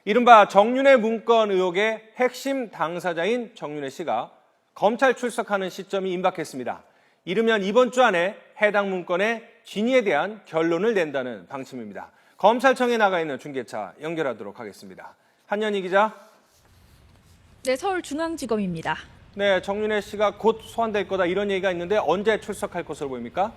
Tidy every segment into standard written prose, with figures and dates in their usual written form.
이른바 정윤회 문건 의혹의 핵심 당사자인 정윤회 씨가 검찰 출석하는 시점이 임박했습니다. 이르면 이번 주 안에 해당 문건의 진위에 대한 결론을 낸다는 방침입니다. 검찰청에 나가 있는 중계차 연결하도록 하겠습니다. 한연희 기자. 네, 서울중앙지검입니다. 네, 정윤회 씨가 곧 소환될 거다 이런 얘기가 있는데 언제 출석할 것으로 보입니까?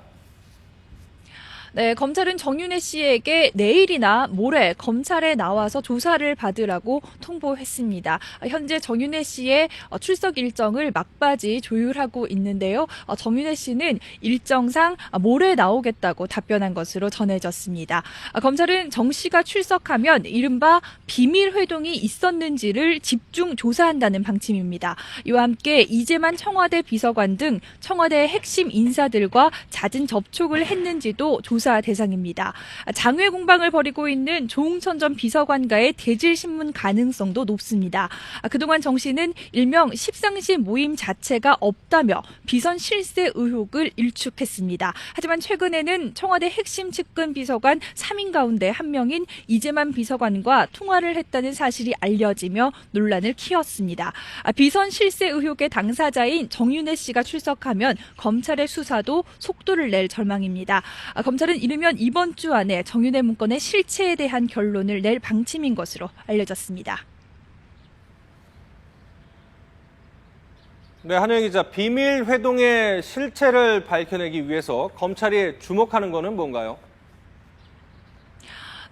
네, 검찰은 정윤회 씨에게 내일이나 모레 검찰에 나와서 조사를 받으라고 통보했습니다. 현재 정윤회 씨의 출석 일정을 막바지 조율하고 있는데요. 정윤회 씨는 일정상 모레 나오겠다고 답변한 것으로 전해졌습니다. 검찰은 정 씨가 출석하면 이른바 비밀 회동이 있었는지를 집중 조사한다는 방침입니다. 이와 함께 이재만 청와대 비서관 등 청와대 핵심 인사들과 잦은 접촉을 했는지도 조사 대상입니다. 장외 공방을 벌이고 있는 조응천 전 비서관과의 대질 신문 가능성도 높습니다. 그동안 정 씨는 일명 십상시 모임 자체가 없다며 비선 실세 의혹을 일축했습니다. 하지만 최근에는 청와대 핵심 측근 비서관 3인 가운데 한 명인 이재만 비서관과 통화를 했다는 사실이 알려지며 논란을 키웠습니다. 비선 실세 의혹의 당사자인 정윤회 씨가 출석하면 검찰의 수사도 속도를 낼 전망입니다. 검찰은 이르면 이번 주 안에 정윤회 문건의 실체에 대한 결론을 낼 방침인 것으로 알려졌습니다. 네, 한영희 기자, 비밀 회동의 실체를 밝혀내기 위해서 검찰이 주목하는 것은 뭔가요?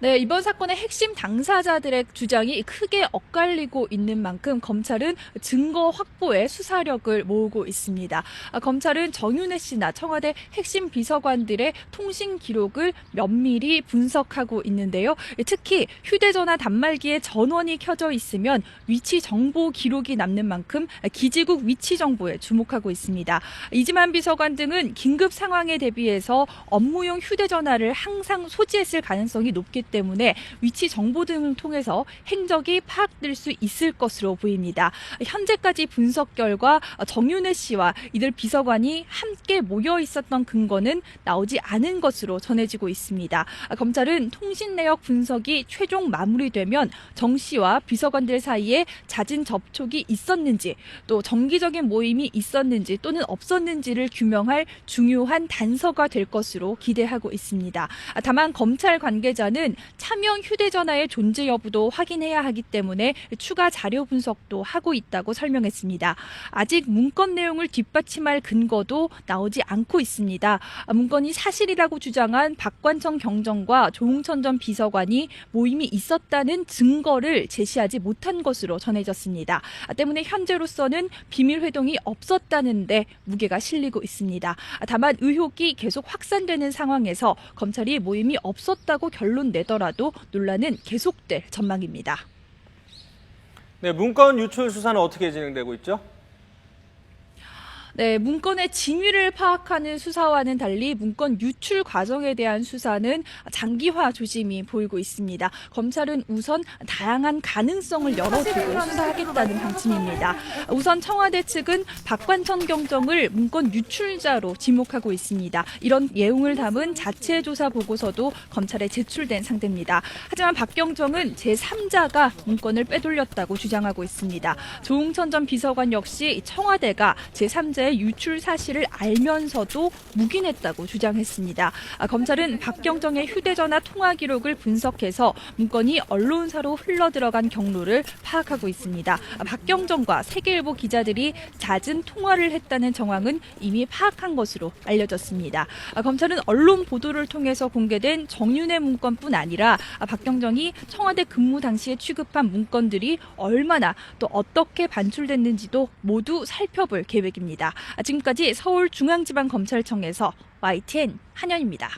네, 이번 사건의 핵심 당사자들의 주장이 크게 엇갈리고 있는 만큼 검찰은 증거 확보에 수사력을 모으고 있습니다. 검찰은 정윤회 씨나 청와대 핵심 비서관들의 통신 기록을 면밀히 분석하고 있는데요. 특히 휴대전화 단말기에 전원이 켜져 있으면 위치 정보 기록이 남는 만큼 기지국 위치 정보에 주목하고 있습니다. 이재만 비서관 등은 긴급 상황에 대비해서 업무용 휴대전화를 항상 소지했을 가능성이 높기 때문에 위치 정보 등을 통해서 행적이 파악될 수 있을 것으로 보입니다. 현재까지 분석 결과 정윤회 씨와 이들 비서관이 함께 모여 있었던 근거는 나오지 않은 것으로 전해지고 있습니다. 검찰은 통신 내역 분석이 최종 마무리되면 정 씨와 비서관들 사이에 잦은 접촉이 있었는지 또 정기적인 모임이 있었는지 또는 없었는지를 규명할 중요한 단서가 될 것으로 기대하고 있습니다. 다만 검찰 관계자는 차명 휴대전화의 존재 여부도 확인해야 하기 때문에 추가 자료 분석도 하고 있다고 설명했습니다. 아직 문건 내용을 뒷받침할 근거도 나오지 않고 있습니다. 문건이 사실이라고 주장한 박관청 경정과 조응천 전 비서관이 모임이 있었다는 증거를 제시하지 못한 것으로 전해졌습니다. 때문에 현재로서는 비밀 회동이 없었다는데 무게가 실리고 있습니다. 다만 의혹이 계속 확산되는 상황에서 검찰이 모임이 없었다고 결론 내더라도 논란은 계속될 전망입니다. 네, 문건 유출 수사는 어떻게 진행되고 있죠? 네, 문건의 진위를 파악하는 수사와는 달리 문건 유출 과정에 대한 수사는 장기화 조짐이 보이고 있습니다. 검찰은 우선 다양한 가능성을 열어두고 수사하겠다는 방침입니다. 우선 청와대 측은 박관청 경정을 문건 유출자로 지목하고 있습니다. 이런 내용을 담은 자체 조사 보고서도 검찰에 제출된 상태입니다. 하지만 박 경정은 제3자가 문건을 빼돌렸다고 주장하고 있습니다. 조응천 전 비서관 역시 청와대가 제3자 유출 사실을 알면서도 묵인했다고 주장했습니다. 검찰은 박경정의 휴대전화 통화 기록을 분석해서 문건이 언론사로 흘러들어간 경로를 파악하고 있습니다. 박경정과 세계일보 기자들이 잦은 통화를 했다는 정황은 이미 파악한 것으로 알려졌습니다. 검찰은 언론 보도를 통해서 공개된 정윤회 문건뿐 아니라 박경정이 청와대 근무 당시에 취급한 문건들이 얼마나 또 어떻게 반출됐는지도 모두 살펴볼 계획입니다. 지금까지 서울중앙지방검찰청에서 YTN 한연입니다.